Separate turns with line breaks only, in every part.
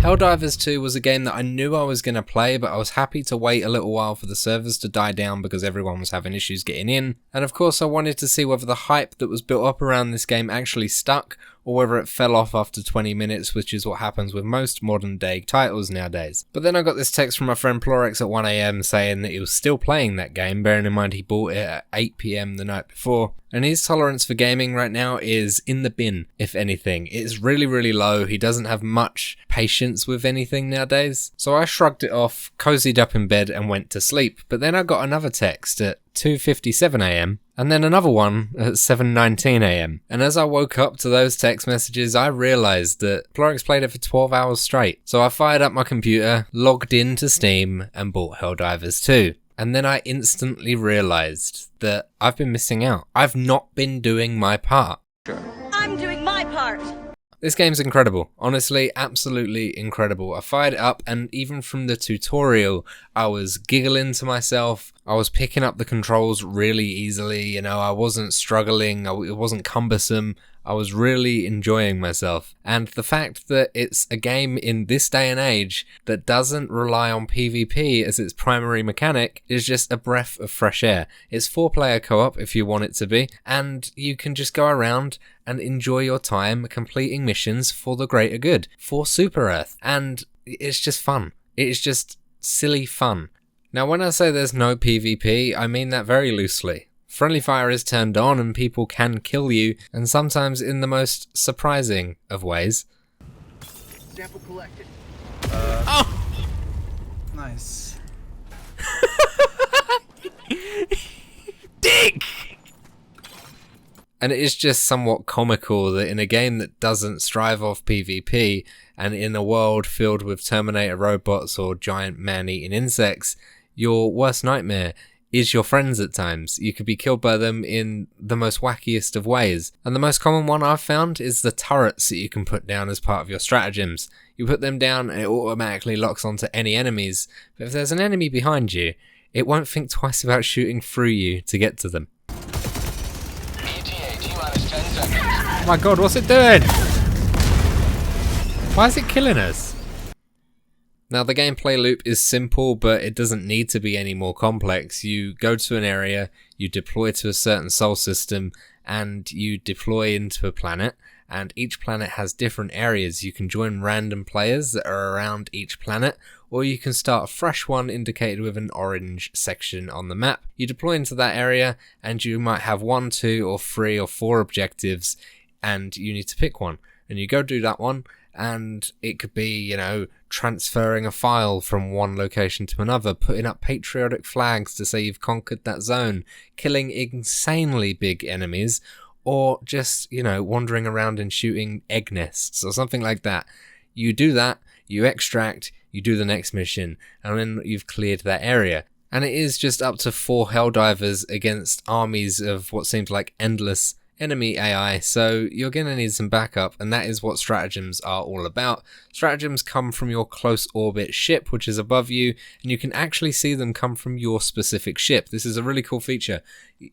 Helldivers 2 was a game that I knew I was going to play, but I was happy to wait a little while for the servers to die down because everyone was having issues getting in. And of course I wanted to see whether the hype that was built up around this game actually stuck, or whether it fell off after 20 minutes, which is what happens with most modern day titles nowadays. But then I got this text from my friend Plorex at 1 AM saying that he was still playing that game, bearing in mind he bought it at 8 PM the night before. And his tolerance for gaming right now is in the bin, if anything. It's really, really low. He doesn't have much patience with anything nowadays. So I shrugged it off, cozied up in bed and went to sleep. But then I got another text at 2:57 AM and then another one at 7:19 AM. And as I woke up to those text messages, I realised that Plorex played it for 12 hours straight. So I fired up my computer, logged into Steam and bought Helldivers 2. And then I instantly realised that I've been missing out. I've not been doing my part.
I'm doing my part!
This game's incredible. Honestly, absolutely incredible. I fired it up and even from the tutorial, I was giggling to myself. I was picking up the controls really easily, you know, I wasn't struggling, it wasn't cumbersome. I was really enjoying myself. And the fact that it's a game in this day and age that doesn't rely on PvP as its primary mechanic is just a breath of fresh air. It's 4-player co-op if you want it to be, and you can just go around and enjoy your time completing missions for the greater good, for Super Earth. And it's just fun. It's just silly fun. Now when I say there's no PvP, I mean that very loosely. Friendly fire is turned on and people can kill you, and sometimes in the most surprising of ways.
Sample collected.
Oh!
Nice.
Dick! And it is just somewhat comical that in a game that doesn't strive off PvP, and in a world filled with Terminator robots or giant man-eating insects, your worst nightmare is your friends at times. You could be killed by them in the most wackiest of ways. And the most common one I've found is the turrets that you can put down as part of your stratagems. You put them down and it automatically locks onto any enemies. But if there's an enemy behind you, it won't think twice about shooting through you to get to them. Oh my god, what's it doing? Why is it killing us? Now the gameplay loop is simple, but it doesn't need to be any more complex. You go to an area, you deploy to a certain sol system, and you deploy into a planet, and each planet has different areas. You can join random players that are around each planet, or you can start a fresh one indicated with an orange section on the map. You deploy into that area, and you might have 1, 2, or 3, or 4 objectives, and you need to pick one. And you go do that one, and it could be, you know, transferring a file from one location to another, putting up patriotic flags to say you've conquered that zone, killing insanely big enemies, or just, you know, wandering around and shooting egg nests or something like that. You do that, you extract, you do the next mission, and then you've cleared that area. And it is just up to 4 Helldivers against armies of what seems like endless enemy AI, so you're going to need some backup, and that is what stratagems are all about. Stratagems come from your close orbit ship, which is above you, and you can actually see them come from your specific ship. This is a really cool feature.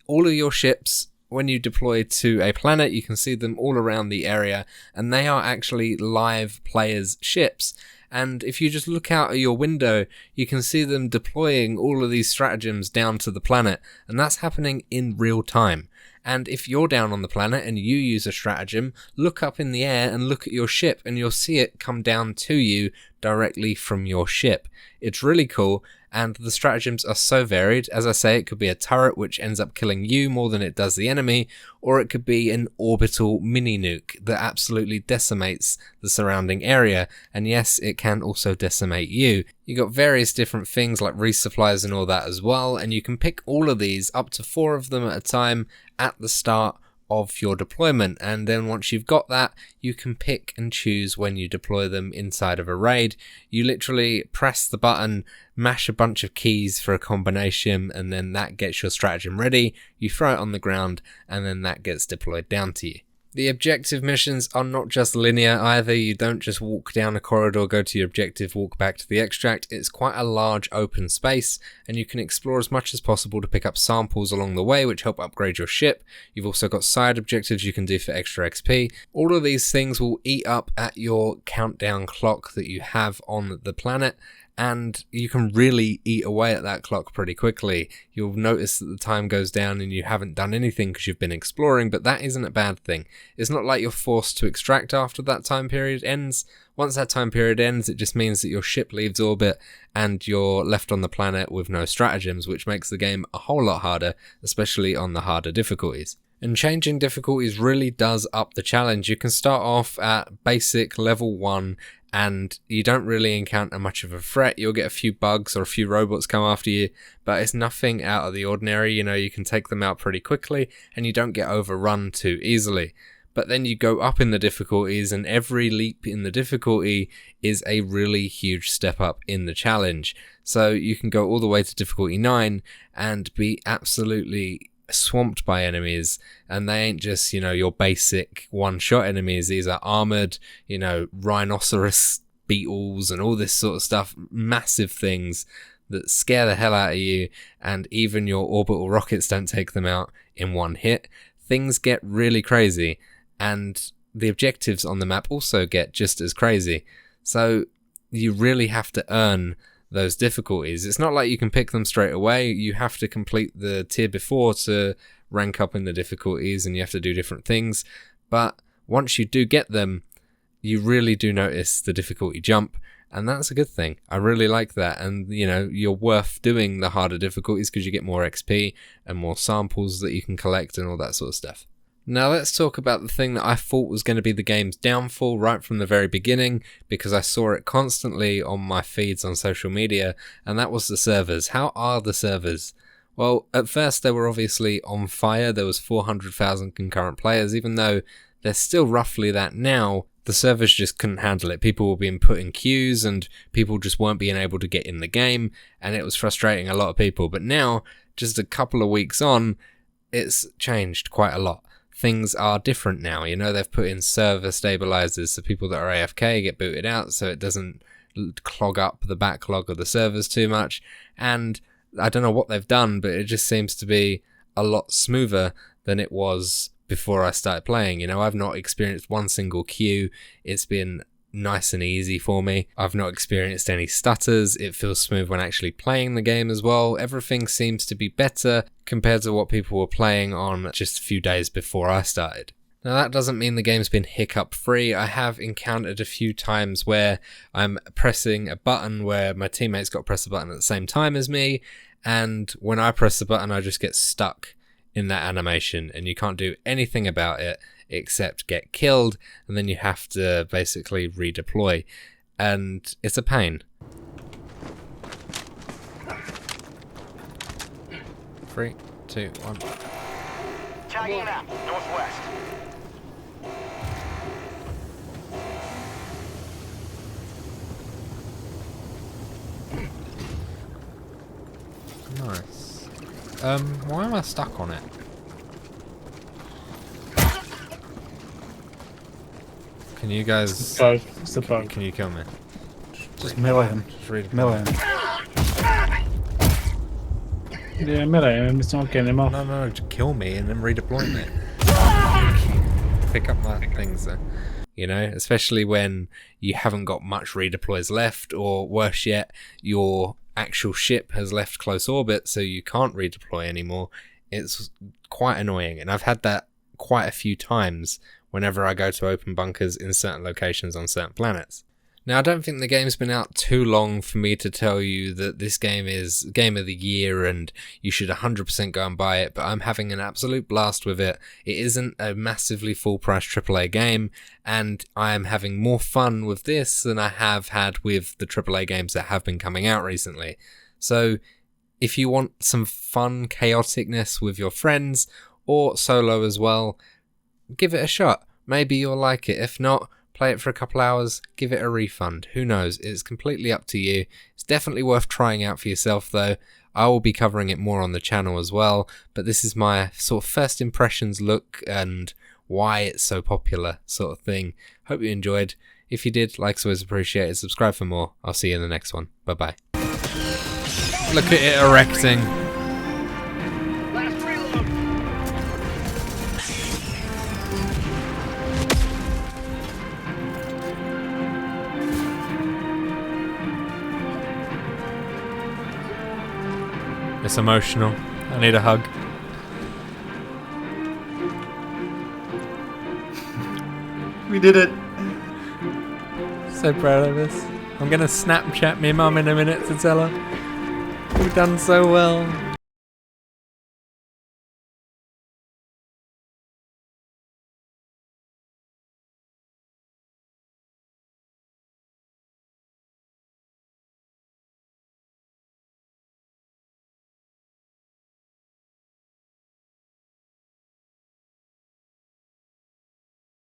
All of your ships, when you deploy to a planet, you can see them all around the area, and they are actually live players' ships. And if you just look out of your window, you can see them deploying all of these stratagems down to the planet, and that's happening in real time. And if you're down on the planet and you use a stratagem, look up in the air and look at your ship and you'll see it come down to you directly from your ship. It's really cool, and the stratagems are so varied. As I say, it could be a turret which ends up killing you more than it does the enemy, or it could be an orbital mini nuke that absolutely decimates the surrounding area, and yes, it can also decimate you. You got various different things like resupplies and all that as well, and you can pick all of these, up to 4 of them at a time, at the start of your deployment, and then once you've got that, you can pick and choose when you deploy them inside of a raid. You literally press the button, mash a bunch of keys for a combination, and then that gets your stratagem ready. You throw it on the ground, and then that gets deployed down to you. The objective missions are not just linear either. You don't just walk down a corridor, go to your objective, walk back to the extract. It's quite a large open space, and you can explore as much as possible to pick up samples along the way, which help upgrade your ship. You've also got side objectives you can do for extra XP. All of these things will eat up at your countdown clock that you have on the planet, and you can really eat away at that clock pretty quickly. You'll notice that the time goes down and you haven't done anything because you've been exploring, but that isn't a bad thing. It's not like you're forced to extract after that time period ends. Once that time period ends, it just means that your ship leaves orbit and you're left on the planet with no stratagems, which makes the game a whole lot harder, especially on the harder difficulties. And changing difficulties really does up the challenge. You can start off at basic level 1 and you don't really encounter much of a threat. You'll get a few bugs or a few robots come after you, but it's nothing out of the ordinary. You know, you can take them out pretty quickly and you don't get overrun too easily. But then you go up in the difficulties, and every leap in the difficulty is a really huge step up in the challenge. So you can go all the way to difficulty 9 and be absolutely swamped by enemies, and they ain't just, you know, your basic one-shot enemies. These are armored, you know, rhinoceros beetles and all this sort of stuff, massive things that scare the hell out of you, and even your orbital rockets don't take them out in one hit. Things get really crazy, and the objectives on the map also get just as crazy. So you really have to earn those difficulties. It's not like you can pick them straight away. You have to complete the tier before to rank up in the difficulties, and you have to do different things. But once you do get them, you really do notice the difficulty jump, and that's a good thing. I really like that, and you know, you're worth doing the harder difficulties because you get more XP and more samples that you can collect and all that sort of stuff. Now let's talk about the thing that I thought was going to be the game's downfall right from the very beginning, because I saw it constantly on my feeds on social media, and that was the servers. How are the servers? Well, at first they were obviously on fire. There was 400,000 concurrent players. Even though there's still roughly that now, the servers just couldn't handle it. People were being put in queues and people just weren't being able to get in the game, and it was frustrating a lot of people. But now, just a couple of weeks on, it's changed quite a lot. Things are different now. You know, they've put in server stabilizers so people that are AFK get booted out so it doesn't clog up the backlog of the servers too much. And I don't know what they've done, but it just seems to be a lot smoother than it was before I started playing. You know, I've not experienced one single queue. It's been nice and easy for me. I've not experienced any stutters. It feels smooth when actually playing the game as well. Everything seems to be better compared to what people were playing on just a few days before I started. Now that doesn't mean the game's been hiccup free. I have encountered a few times where I'm pressing a button where my teammates got to press the button at the same time as me, and when I press the button I just get stuck in that animation and you can't do anything about it except get killed, and then you have to basically redeploy, and it's a pain. 3, 2, 1.
Tagging map, northwest.
Nice. Why am I stuck on it? Can you guys...
It's the bug.
Can you kill me?
Just melee him.
Just read
Melee him. Yeah, melee him. It's not getting him off.
No, just kill me and then redeploy me. Pick up my things though. You know, especially when you haven't got much redeploys left, or worse yet, your actual ship has left close orbit so you can't redeploy anymore. It's quite annoying, and I've had that quite a few times whenever I go to open bunkers in certain locations on certain planets. Now, I don't think the game's been out too long for me to tell you that this game is Game of the Year and you should 100% go and buy it, but I'm having an absolute blast with it. It isn't a massively full-price AAA game, and I am having more fun with this than I have had with the AAA games that have been coming out recently. So, if you want some fun chaoticness with your friends, or solo as well, give it a shot. Maybe you'll like it. If not, play it for a couple hours, give it a refund. Who knows? It's completely up to you. It's definitely worth trying out for yourself though. I will be covering it more on the channel as well, but this is my sort of first impressions look and why it's so popular sort of thing. Hope you enjoyed. If you did, likes always appreciated. Subscribe for more. I'll see you in the next one. Bye-bye. Look at it erecting.
Last reload.
It's emotional. I need a hug.
We did it.
So proud of us. I'm gonna Snapchat me mum in a minute to tell her we've done so well.